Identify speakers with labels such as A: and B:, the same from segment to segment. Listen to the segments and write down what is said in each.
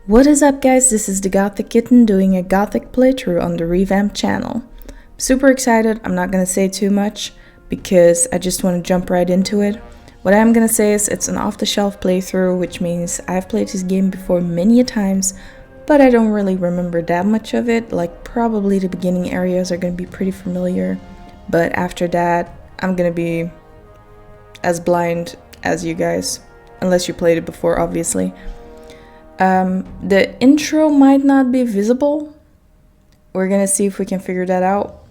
A: What is up guys, this is TheGothicKitten doing a Gothic playthrough on the revamped channel. Super excited, I'm not gonna say too much because I just want to jump right into it. What I'm gonna say is it's an off-the-shelf playthrough, which means I've played this game before many a times, but I don't really remember that much of it. Like probably the beginning areas are gonna be pretty familiar, but after that I'm gonna be as blind as you guys, unless you played it before obviously. The intro might not be visible. We're gonna see if we can figure that out.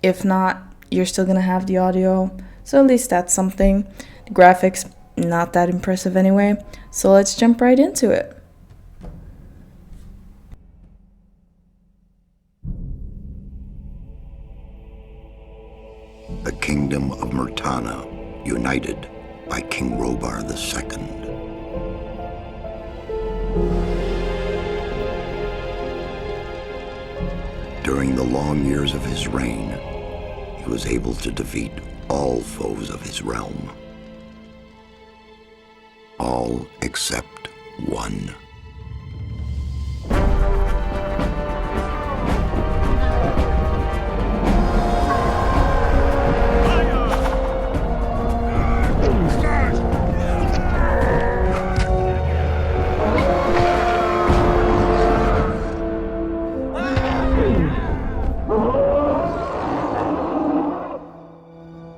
A: If not, you're still gonna have the audio, so at least that's something. The graphics, not that impressive anyway, so let's jump right into it.
B: The kingdom of Murtana, united by King Robar II. During the long years of his reign, he was able to defeat all foes of his realm. All except one.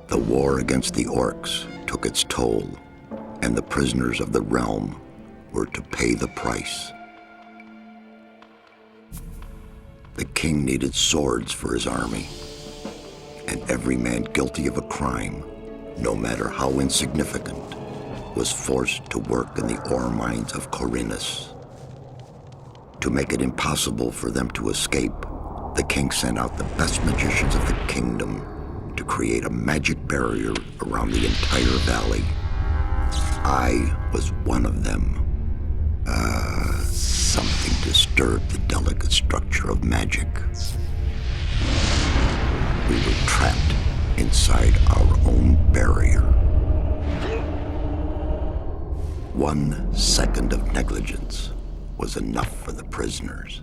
B: The war against the orcs took its toll, and the prisoners of the realm were to pay the price. The king needed swords for his army, and every man guilty of a crime, no matter how insignificant, was forced to work in the ore mines of Khorinis. To make it impossible for them to escape, the king sent out the best magicians of the kingdom to create a magic barrier around the entire valley. I was one of them. Something disturbed the delicate structure of magic. We were trapped inside our own barrier. 1 second of negligence was enough for the prisoners.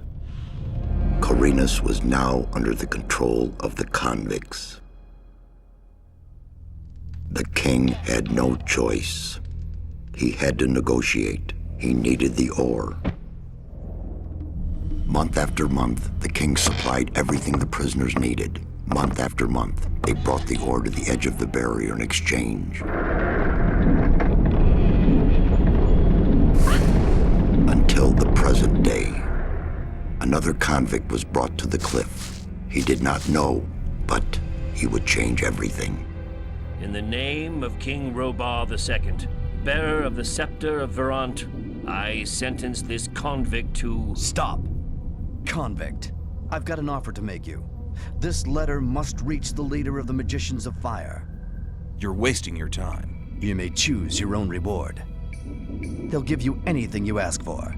B: Khorinis was now under the control of the convicts. The king had no choice. He had to negotiate. He needed the ore. Month after month, the king supplied everything the prisoners needed. Month after month, they brought the ore to the edge of the barrier in exchange. Until the present day. Another convict was brought to the cliff. He did not know, but he would change everything.
C: In the name of King Robar II, bearer of the scepter of Verant, I sentence this convict to...
D: Stop! Convict, I've got an offer to make you. This letter must reach the leader of the Magicians of Fire.
E: You're wasting your time.
D: You may choose your own reward. They'll give you anything you ask for.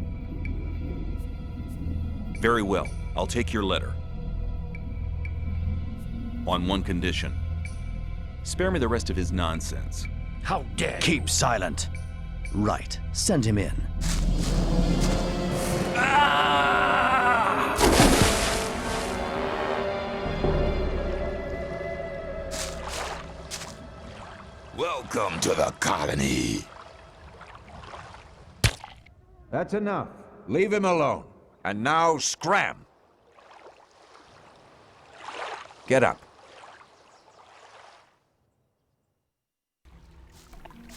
E: Very well, I'll take your letter. On one condition. Spare me the rest of his nonsense.
C: How dare you!
D: Keep silent. Right, send him in.
F: Welcome to the colony.
G: That's enough. Leave him alone. And now scram. Get up.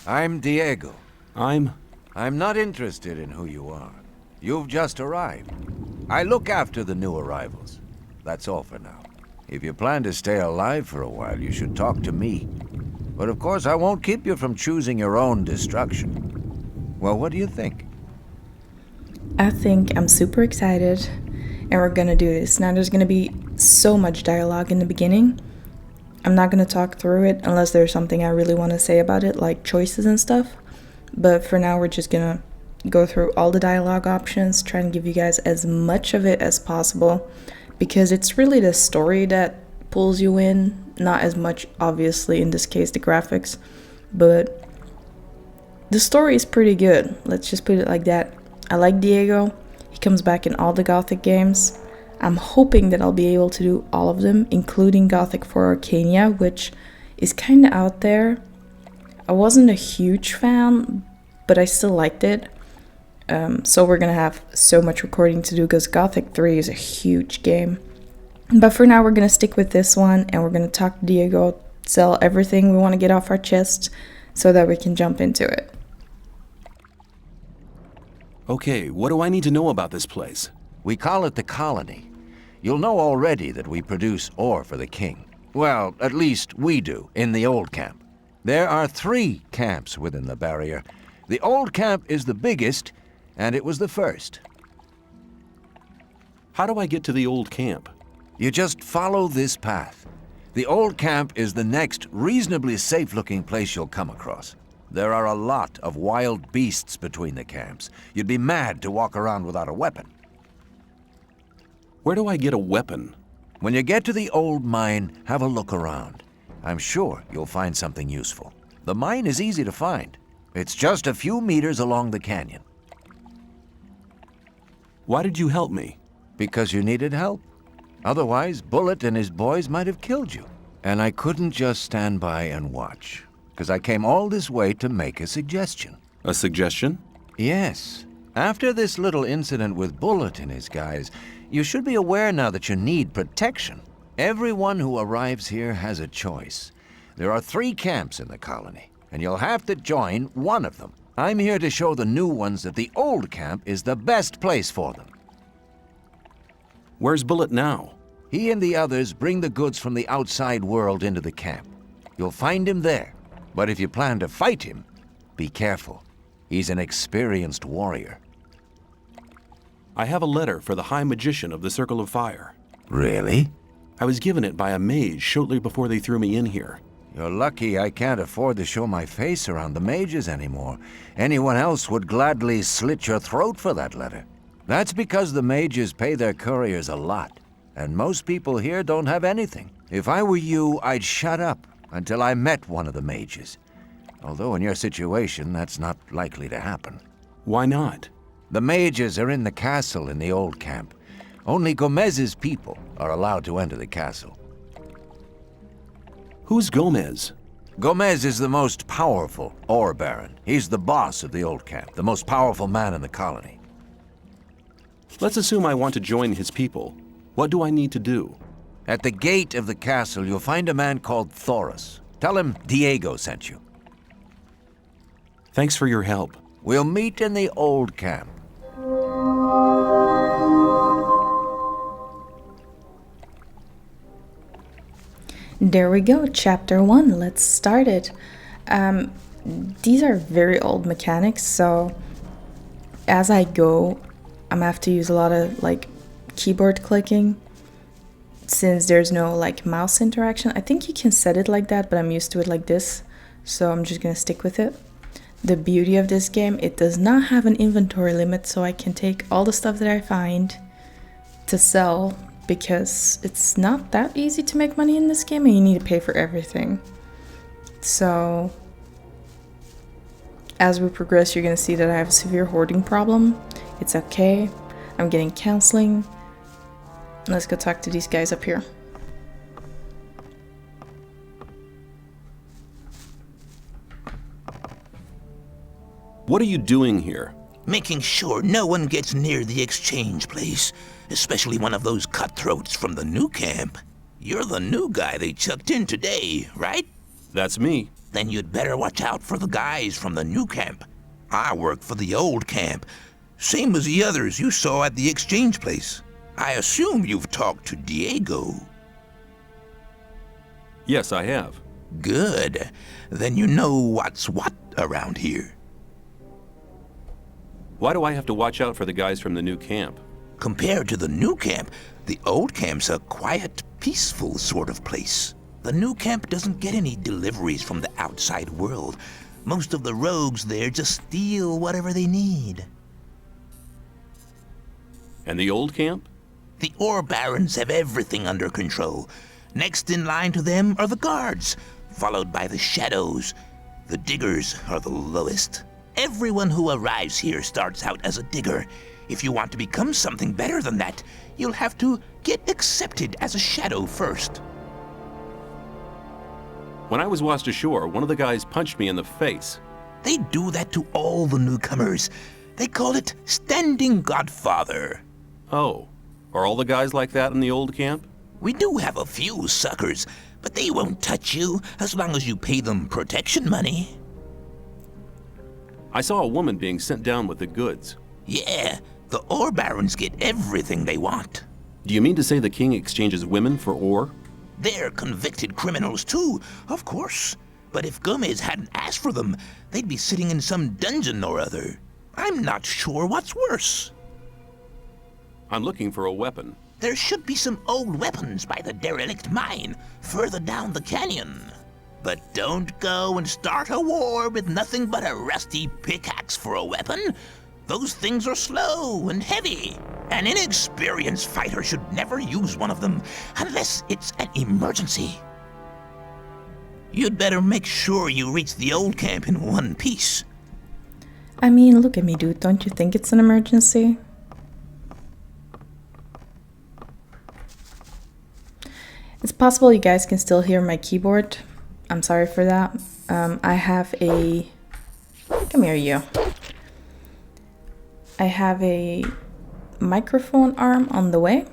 G: I'm Diego. I'm not interested in who you are. You've just arrived. I look after the new arrivals. That's all for now. If you plan to stay alive for a while, you should talk to me. But of course, I won't keep you from choosing your own destruction. Well, what do you think?
A: I think I'm super excited and we're gonna do this. Now there's gonna be so much dialogue in the beginning. I'm not gonna talk through it unless there's something I really want to say about it, like choices and stuff. But for now, we're just gonna go through all the dialogue options, try and give you guys as much of it as possible, because it's really the story that pulls you in, not as much, obviously, in this case, the graphics. But the story is pretty good. Let's just put it like that. I like Diego. He comes back in all the Gothic games. I'm hoping that I'll be able to do all of them, including Gothic for Arcania, which is kind of out there. I wasn't a huge fan, but I still liked it. So we're gonna have so much recording to do because Gothic 3 is a huge game. But for now, we're gonna stick with this one, and we're gonna talk to Diego, sell everything we want to get off our chest, so that we can jump into it.
E: Okay, what do I need to know about this place?
G: We call it the Colony. You'll know already that we produce ore for the king. Well, at least we do, in the old camp. There are 3 camps within the barrier. The old camp is the biggest, and it was the first.
E: How do I get to the old camp?
G: You just follow this path. The old camp is the next reasonably safe-looking place you'll come across. There are a lot of wild beasts between the camps. You'd be mad to walk around without a weapon.
E: Where do I get a weapon?
G: When you get to the old mine, have a look around. I'm sure you'll find something useful. The mine is easy to find. It's just a few meters along the canyon.
E: Why did you help me?
G: Because you needed help. Otherwise, Bullet and his boys might have killed you. And I couldn't just stand by and watch, because I came all this way to make a suggestion.
E: A suggestion?
G: Yes. After this little incident with Bullet and his guys, you should be aware now that you need protection. Everyone who arrives here has a choice. There are 3 camps in the colony, and you'll have to join one of them. I'm here to show the new ones that the old camp is the best place for them.
E: Where's Bullet now?
G: He and the others bring the goods from the outside world into the camp. You'll find him there, but if you plan to fight him, be careful. He's an experienced warrior.
E: I have a letter for the High Magician of the Circle of Fire.
G: Really?
E: I was given it by a mage shortly before they threw me in here.
G: You're lucky I can't afford to show my face around the mages anymore. Anyone else would gladly slit your throat for that letter. That's because the mages pay their couriers a lot, and most people here don't have anything. If I were you, I'd shut up until I met one of the mages. Although in your situation, that's not likely to happen.
E: Why not?
G: The mages are in the castle in the old camp. Only Gomez's people are allowed to enter the castle.
E: Who's Gomez?
G: Gomez is the most powerful ore baron. He's the boss of the old camp, the most powerful man in the colony.
E: Let's assume I want to join his people. What do I need to do?
G: At the gate of the castle, you'll find a man called Thoris. Tell him Diego sent you.
E: Thanks for your help.
G: We'll meet in the old camp.
A: There we go, chapter 1. Let's start it. These are very old mechanics, so as I go, I'm gonna have to use a lot of keyboard clicking since there's no mouse interaction. I think you can set it like that, but I'm used to it like this, so I'm just gonna stick with it. The beauty of this game, it does not have an inventory limit, so I can take all the stuff that I find to sell, because it's not that easy to make money in this game and you need to pay for everything. So as we progress, you're gonna see that I have a severe hoarding problem. It's okay. I'm getting counseling. Let's go talk to these guys up here.
E: What are you doing here?
F: Making sure no one gets near the exchange place, especially one of those cutthroats from the new camp. You're the new guy they chucked in today, right?
E: That's me.
F: Then you'd better watch out for the guys from the new camp. I work for the old camp, same as the others you saw at the exchange place. I assume you've talked to Diego.
E: Yes, I have.
F: Good. Then you know what's what around here.
E: Why do I have to watch out for the guys from the new camp?
F: Compared to the new camp, the old camp's a quiet, peaceful sort of place. The new camp doesn't get any deliveries from the outside world. Most of the rogues there just steal whatever they need.
E: And the old camp?
F: The ore barons have everything under control. Next in line to them are the guards, followed by the shadows. The diggers are the lowest. Everyone who arrives here starts out as a digger. If you want to become something better than that, you'll have to get accepted as a shadow first.
E: When I was washed ashore, one of the guys punched me in the face.
F: They do that to all the newcomers. They call it standing godfather.
E: Oh, are all the guys like that in the old camp?
F: We do have a few suckers, but they won't touch you as long as you pay them protection money.
E: I saw a woman being sent down with the goods.
F: Yeah, the ore barons get everything they want.
E: Do you mean to say the king exchanges women for ore?
F: They're convicted criminals too, of course. But if Gomez hadn't asked for them, they'd be sitting in some dungeon or other. I'm not sure what's worse.
E: I'm looking for a weapon.
F: There should be some old weapons by the derelict mine, further down the canyon. But don't go and start a war with nothing but a rusty pickaxe for a weapon. Those things are slow and heavy. An inexperienced fighter should never use one of them unless it's an emergency. You'd better make sure you reach the old camp in one piece.
A: I mean, look at me, dude. Don't you think it's an emergency? It's possible you guys can still hear my keyboard. I'm sorry for that. I have a... Come here, you. I have a microphone arm on the way.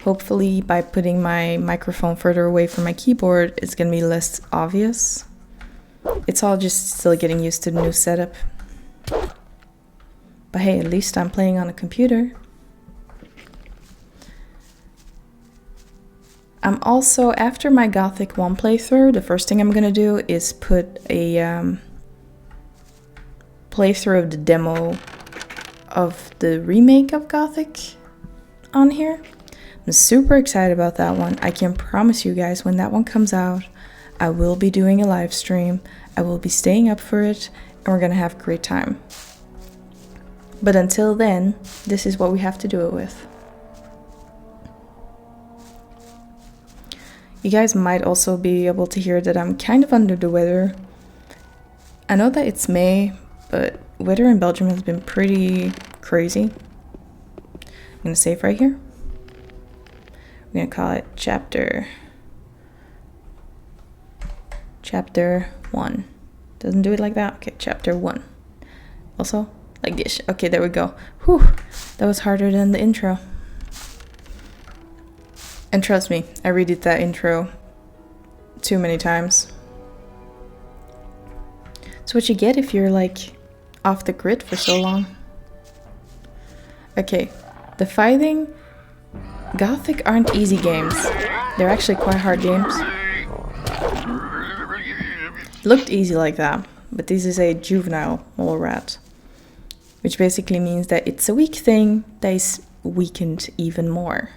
A: Hopefully, by putting my microphone further away from my keyboard, it's gonna be less obvious. It's all just still getting used to the new setup. But hey, at least I'm playing on a computer. I'm also, after my Gothic 1 playthrough, the first thing I'm gonna do is put a playthrough of the demo of the remake of Gothic on here. I'm super excited about that one. I can promise you guys, when that one comes out, I will be doing a live stream. I will be staying up for it, and we're gonna have a great time. But until then, this is what we have to do it with. You guys might also be able to hear that I'm kind of under the weather. I know that it's May, but weather in Belgium has been pretty crazy. I'm gonna save right here. We're gonna call it chapter 1. Doesn't do it like that? Okay, chapter 1. Also, like this. Okay, there we go. Whew, that was harder than the intro. And trust me, I redid that intro too many times. It's what you get if you're like off the grid for so long. Okay, the fighting Gothic aren't easy games. They're actually quite hard games. Looked easy like that, but this is a juvenile mole rat, which basically means that it's a weak thing that is weakened even more.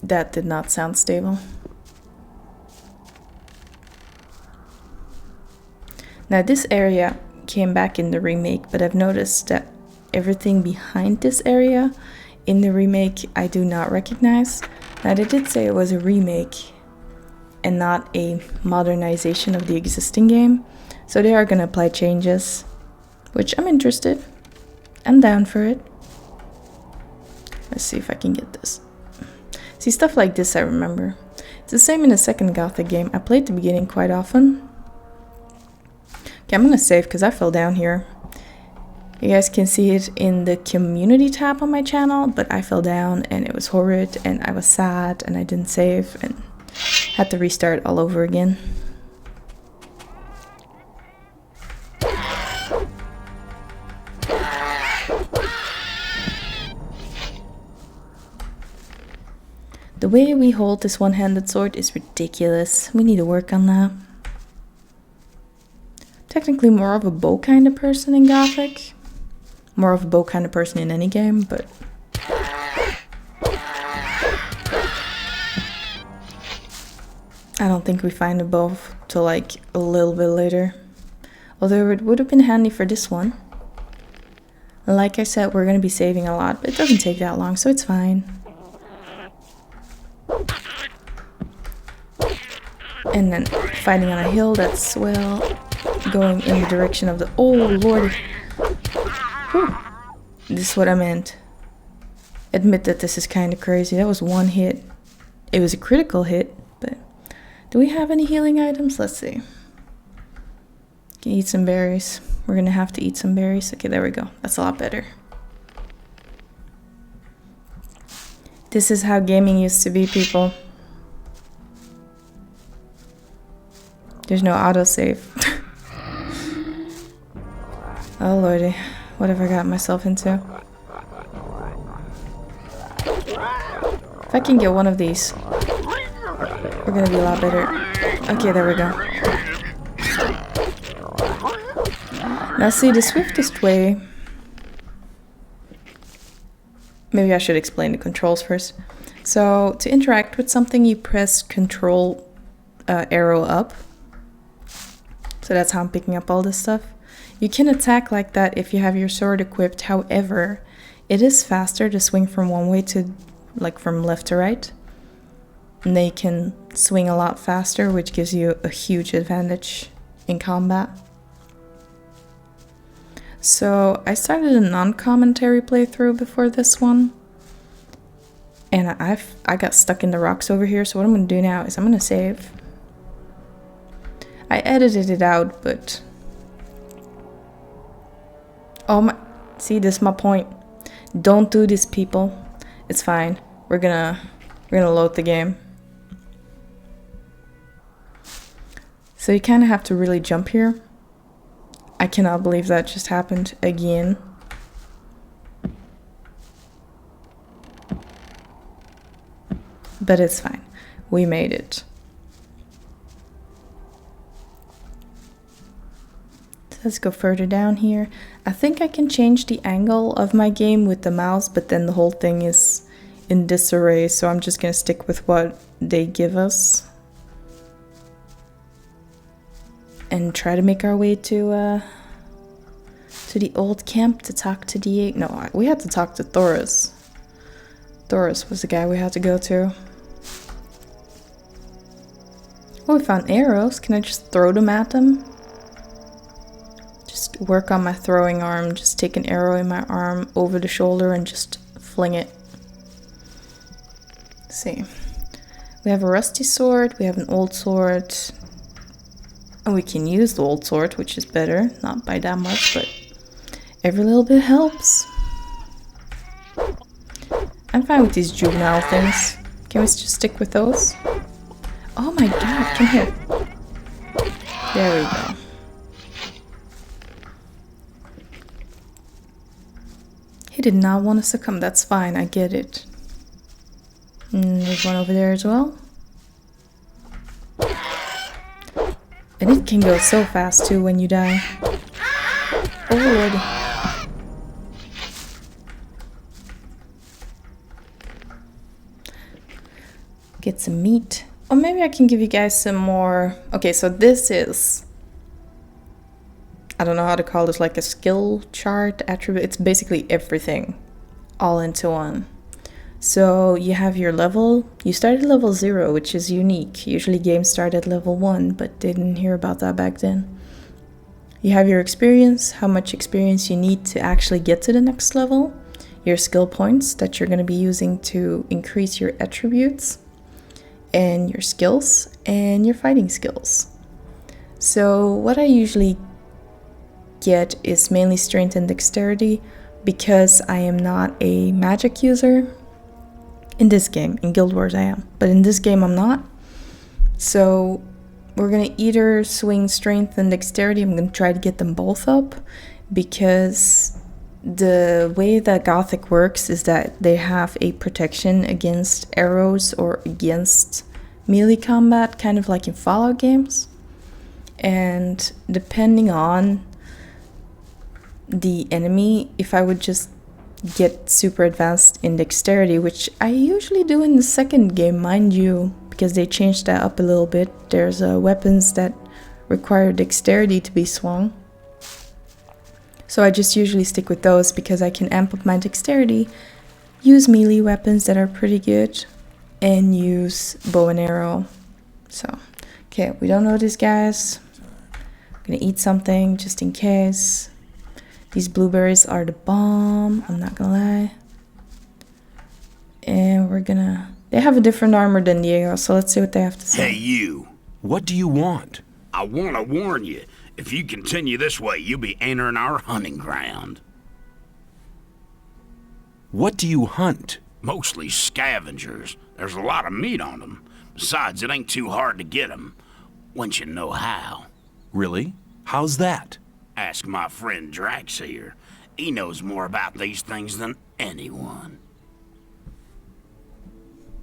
A: That did not sound stable. Now this area came back in the remake, but I've noticed that everything behind this area in the remake I do not recognize. Now they did say it was a remake and not a modernization of the existing game, so they are gonna apply changes, which I'm interested. I'm down for it. Let's see if I can get this. See, stuff like this I remember. It's the same in the second Gothic game. I played the beginning quite often. Okay, I'm gonna save because I fell down here. You guys can see it in the community tab on my channel, but I fell down and it was horrid and I was sad and I didn't save and had to restart all over again. The way we hold this one-handed sword is ridiculous. We need to work on that. Technically more of a bow kind of person in Gothic. More of a bow kind of person in any game, but... I don't think we find a bow till like a little bit later. Although it would have been handy for this one. Like I said, we're going to be saving a lot, but it doesn't take that long, so it's fine. And then fighting on a hill that's, well, going in the direction of the... Oh, lord. Whew. This is what I meant. Admit that this is kind of crazy. That was one hit. It was a critical hit, but do we have any healing items? Let's see. Can eat some berries. We're gonna have to eat some berries. Okay, there we go. That's a lot better. This is how gaming used to be, people. There's no autosave. Oh lordy, what have I got myself into? If I can get one of these, we're gonna be a lot better. Okay, there we go. Now see, the swiftest way... Maybe I should explain the controls first. So, to interact with something, you press Control arrow up. So that's how I'm picking up all this stuff. You can attack like that if you have your sword equipped. However, it is faster to swing from one way to, like, from left to right. And they can swing a lot faster, which gives you a huge advantage in combat. So I started a non-commentary playthrough before this one. And I got stuck in the rocks over here, so what I'm going to do now is I'm going to save. I edited it out, but... Oh my... See, this is my point. Don't do this, people. It's fine. We're gonna load the game. So you kind of have to really jump here. I cannot believe that just happened again. But it's fine. We made it. So let's go further down here. I think I can change the angle of my game with the mouse, but then the whole thing is in disarray, so I'm just gonna stick with what they give us. And try to make our way to the old camp to talk to Diego. No, we had to talk to Thoris. Thoris was the guy we had to go to. Oh, we found arrows. Can I just throw them at them? Just work on my throwing arm. Just take an arrow in my arm over the shoulder and just fling it. Let's see. We have a rusty sword. We have an old sword. And we can use the old sword, which is better. Not by that much, but every little bit helps. I'm fine with these juvenile things. Can we just stick with those? Oh my god, come here. There we go. He did not want to succumb. That's fine, I get it. There's one over there as well. And it can go so fast too when you die. Oh lord. Get some meat. Or maybe I can give you guys some more... Okay, so this is... I don't know how to call this, like a skill chart attribute. It's basically everything all into one. So you have your level. You start at level 0, which is unique. Usually games start at level 1, but didn't hear about that back then. You have your experience, how much experience you need to actually get to the next level. Your skill points that you're going to be using to increase your attributes. And your skills, and your fighting skills. So what I usually get is mainly strength and dexterity, because I am not a magic user. In this game, in Guild Wars I am, but in this game I'm not. So we're gonna either swing strength and dexterity. I'm gonna try to get them both up, because the way that Gothic works is that they have a protection against arrows or against melee combat, kind of like in Fallout games. And depending on the enemy, if I would just get super advanced in dexterity, which I usually do in the second game, mind you, because they changed that up a little bit. There's weapons that require dexterity to be swung. So I just usually stick with those because I can amp up my dexterity, use melee weapons that are pretty good, and use bow and arrow. So, okay, we don't know these guys. I'm gonna eat something just in case. These blueberries are the bomb, I'm not gonna lie. And we're gonna... They have a different armor than Diego, so let's see what they have to say.
H: Hey, you.
E: What do you want?
H: I want to warn you. If you continue this way, you'll be entering our hunting ground.
E: What do you hunt?
H: Mostly scavengers. There's a lot of meat on them. Besides, it ain't too hard to get them, once you know how.
E: Really? How's that?
H: Ask my friend Drax here. He knows more about these things than anyone.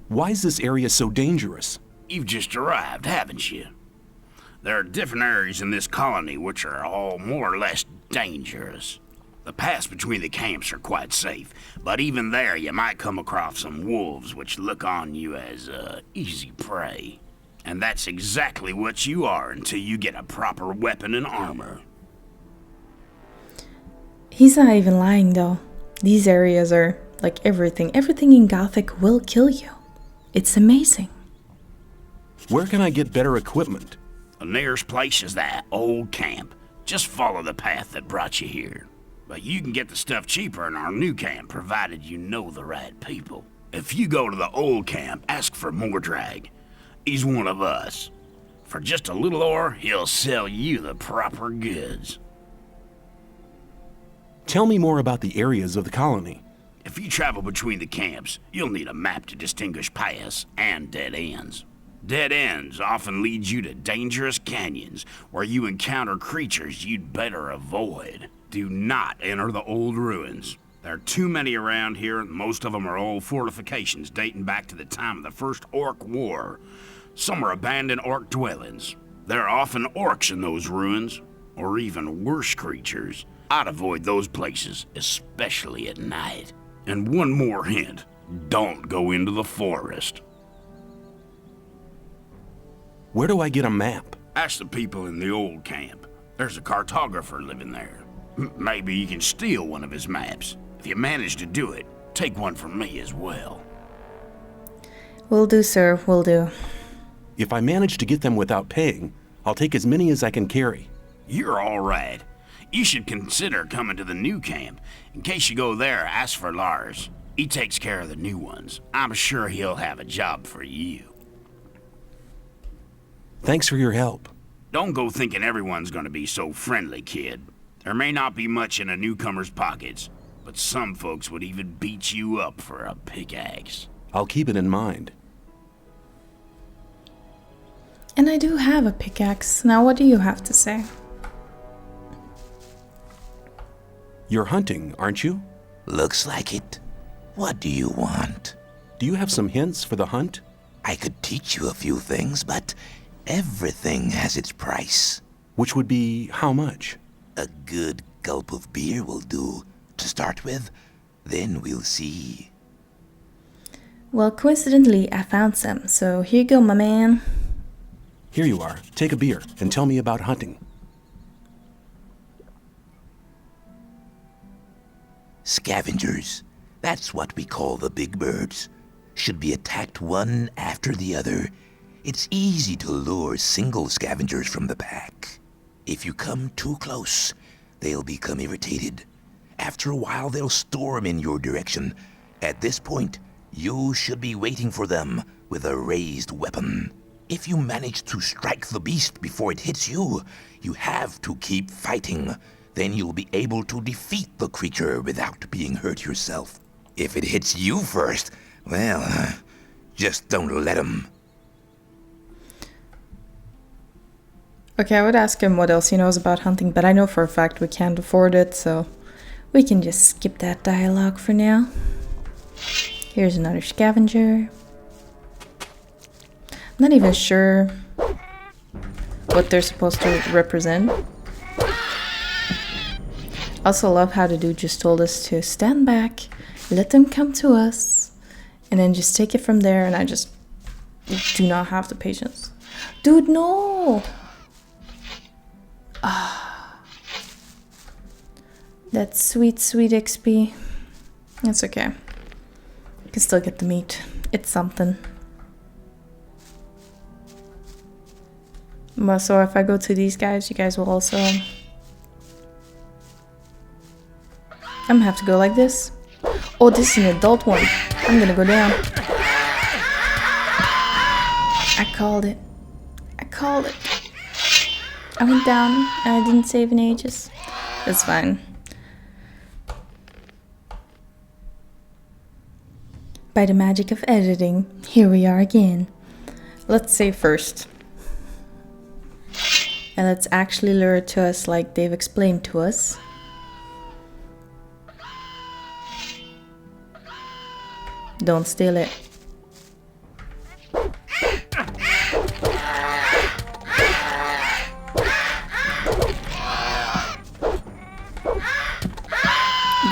E: Why is this area so dangerous?
H: You've just arrived, haven't you? There are different areas in this colony which are all more or less dangerous. The paths between the camps are quite safe, but even there you might come across some wolves which look on you as easy prey. And that's exactly what you are until you get a proper weapon and armor.
A: He's not even lying though. These areas are like everything. Everything in Gothic will kill you. It's amazing.
E: Where can I get better equipment?
H: The nearest place is that old camp. Just follow the path that brought you here. But you can get the stuff cheaper in our new camp, provided you know the right people. If you go to the old camp, ask for Mordrag. He's one of us. For just a little ore, he'll sell you the proper goods.
E: Tell me more about the areas of the colony.
H: If you travel between the camps, you'll need a map to distinguish paths and dead ends. Dead ends often lead you to dangerous canyons where you encounter creatures you'd better avoid. Do not enter the old ruins. There are too many around here, and most of them are old fortifications dating back to the time of the First Orc War. Some are abandoned orc dwellings. There are often orcs in those ruins, or even worse creatures. I'd avoid those places, especially at night. And one more hint, don't go into the forest.
E: Where do I get a map?
H: Ask the people in the old camp. There's a cartographer living there. Maybe you can steal one of his maps. If you manage to do it, take one from me as well.
A: Will do, sir, will do.
E: If I manage to get them without paying, I'll take as many as I can carry.
H: You're all right. You should consider coming to the new camp. In case you go there, ask for Lars. He takes care of the new ones. I'm sure he'll have a job for you.
E: Thanks for your help.
H: Don't go thinking everyone's gonna be so friendly, kid. There may not be much in a newcomer's pockets, but some folks would even beat you up for a pickaxe.
E: I'll keep it in mind.
A: And I do have a pickaxe. Now what do you have to say?
E: You're hunting, aren't you?
F: Looks like it. What do you want?
E: Do you have some hints for the hunt?
F: I could teach you a few things, but everything has its price.
E: Which would be how much?
F: A good gulp of beer will do, to start with. Then we'll see.
A: Well, coincidentally, I found some, so here you go, my man.
E: Here you are. Take a beer and tell me about hunting.
F: Scavengers. That's what we call the big birds. Should be attacked one after the other. It's easy to lure single scavengers from the pack. If you come too close, they'll become irritated. After a while, they'll storm in your direction. At this point, you should be waiting for them with a raised weapon. If you manage to strike the beast before it hits you, you have to keep fighting. Then you'll be able to defeat the creature without being hurt yourself. If it hits you first, well, just don't let him.
A: Okay, I would ask him what else he knows about hunting, but I know for a fact we can't afford it, so we can just skip that dialogue for now. Here's another scavenger. I'm not even sure what they're supposed to represent. Also love how the dude just told us to stand back, let them come to us, and then just take it from there, and I just do not have the patience. Dude, no! That sweet, sweet XP. It's okay. You can still get the meat. It's something. But so if I go to these guys, you guys will also I'm gonna have to go like this. Oh, this is an adult one. I'm gonna go down. I called it. I called it. I went down and I didn't save in ages. That's fine. By the magic of editing, here we are again. Let's save first. And let's actually lure it to us like they've explained to us. Don't steal it.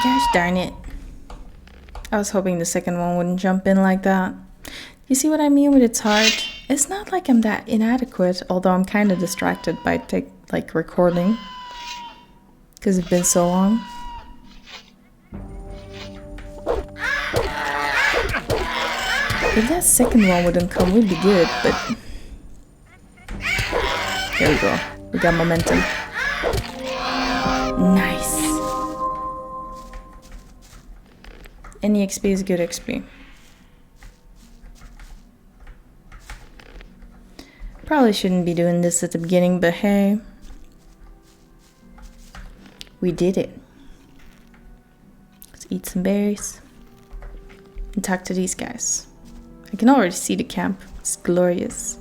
A: Gosh darn it. I was hoping the second one wouldn't jump in like that. You see what I mean with it's hard? It's not like I'm that inadequate, although I'm kind of distracted by recording. Because it's been so long. If that second one wouldn't come, we'd be good, but... There we go. We got momentum. Nice. Any XP is good XP. Probably shouldn't be doing this at the beginning, but hey. We did it. Let's eat some berries. And talk to these guys. I can already see the camp. It's glorious.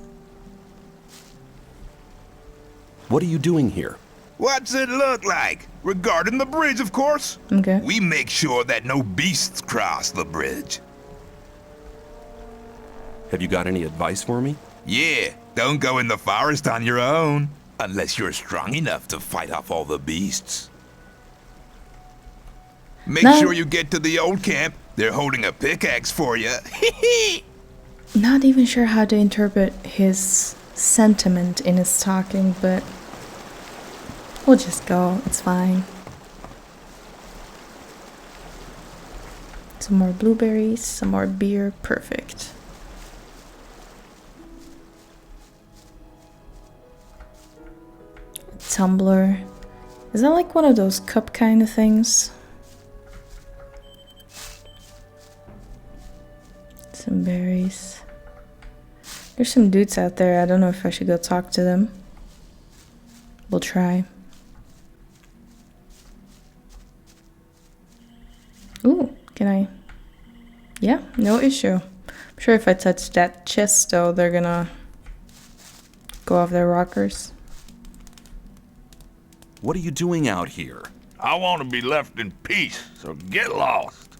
I: What are you doing here?
F: What's it look like? Regarding the bridge, of course.
A: Okay.
F: We make sure that no beasts cross the bridge.
I: Have you got any advice for me?
F: Yeah, don't go in the forest on your own. Unless you're strong enough to fight off all the beasts. Make sure you get to the old camp. They're holding a pickaxe for you.
A: Not even sure how to interpret his sentiment in his talking, but we'll just go. It's fine. Some more blueberries, some more beer. Perfect. Tumbler. Is that like one of those cup kind of things? Some berries. There's some dudes out there. I don't know if I should go talk to them. We'll try. Ooh, can I? Yeah, no issue. I'm sure if I touch that chest though, they're gonna go off their rockers.
I: What are you doing out here?
H: I want to be left in peace, so get lost.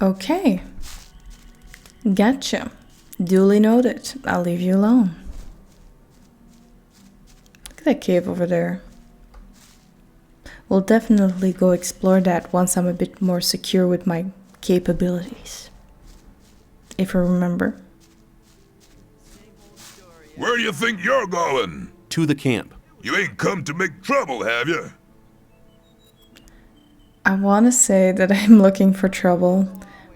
A: Okay. Gotcha. Duly noted. I'll leave you alone. Look at that cave over there. We'll definitely go explore that once I'm a bit more secure with my capabilities. If I remember.
F: Where do you think you're going?
I: To the camp.
F: You ain't come to make trouble, have you?
A: I want to say that I'm looking for trouble,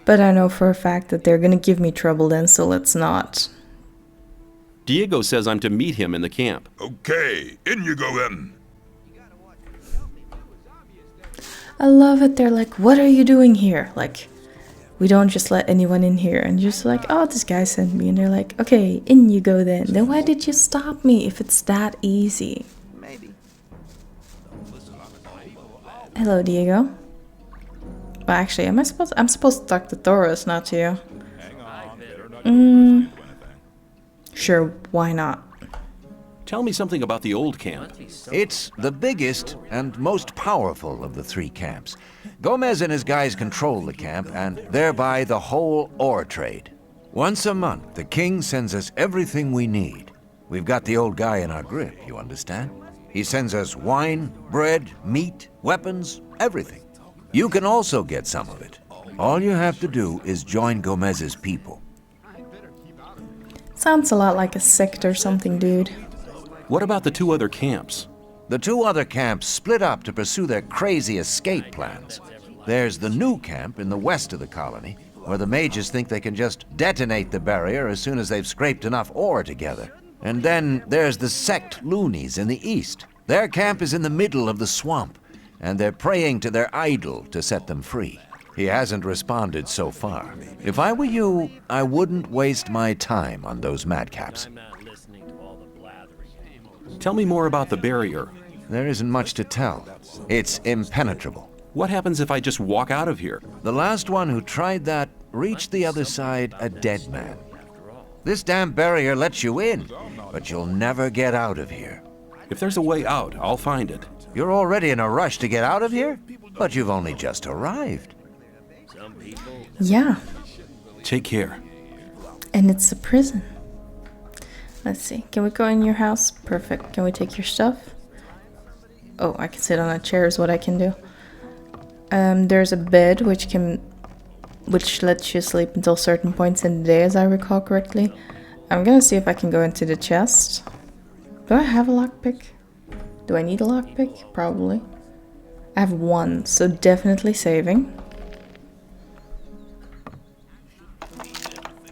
A: but I know for a fact that they're gonna give me trouble then, so let's not.
I: Diego says I'm to meet him in the camp.
F: Okay, in you go then.
A: I love it. They're like, what are you doing here? Like, we don't just let anyone in here. And you're just like, oh, this guy sent me. And they're like, okay, in you go then. Then why did you stop me if it's that easy? Hello, Diego. Well, actually, I'm supposed to talk to Thoros, not to you. Sure, why not?
I: Tell me something about the old camp.
G: It's the biggest and most powerful of the three camps. Gomez and his guys control the camp and thereby the whole ore trade. Once a month, the king sends us everything we need. We've got the old guy in our grip, you understand? He sends us wine, bread, meat, weapons, everything. You can also get some of it. All you have to do is join Gomez's people.
A: Sounds a lot like a sect or something, dude.
I: What about the two other camps?
G: The two other camps split up to pursue their crazy escape plans. There's the new camp in the west of the colony, where the mages think they can just detonate the barrier as soon as they've scraped enough ore together. And then there's the sect loonies in the east. Their camp is in the middle of the swamp, and they're praying to their idol to set them free. He hasn't responded so far. If I were you, I wouldn't waste my time on those madcaps.
I: Tell me more about the barrier.
G: There isn't much to tell. It's impenetrable.
I: What happens if I just walk out of here?
G: The last one who tried that reached the other side a dead man. This damn barrier lets you in, but you'll never get out of here.
I: If there's a way out, I'll find it.
G: You're already in a rush to get out of here? But you've only just arrived.
A: Yeah,
I: Take care.
A: and it's a prison. Let's see. Can we go in your house? Perfect. Can we take your stuff? Oh, I can sit on a chair is what I can do. There's a bed which lets you sleep until certain points in the day, as I recall correctly. I'm gonna see if I can go into the chest. Do I have a lockpick? Do I need a lockpick? Probably. I have one, so definitely saving.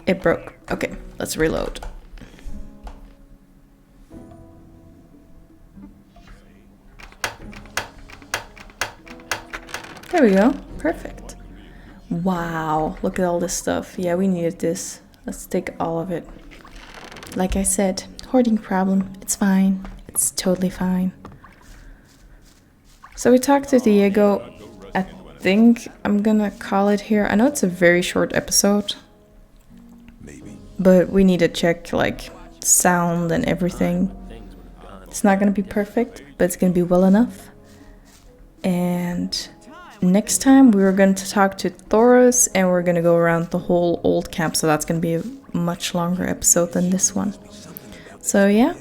A: It broke. Okay, let's reload. There we go. Perfect. Wow, look at all this stuff. Yeah, we needed this. Let's take all of it. Like I said, hoarding problem. It's fine. It's totally fine. So we talked to Diego. I think I'm gonna call it here. I know it's a very short episode, but we need to check like sound and everything. It's not gonna be perfect, but it's gonna be well enough. And next time we're going to talk to Thoros and we're going to go around the whole old camp, so that's going to be a much longer episode than this one. So yeah,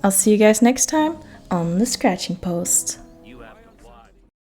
A: I'll see you guys next time on the Scratching Post.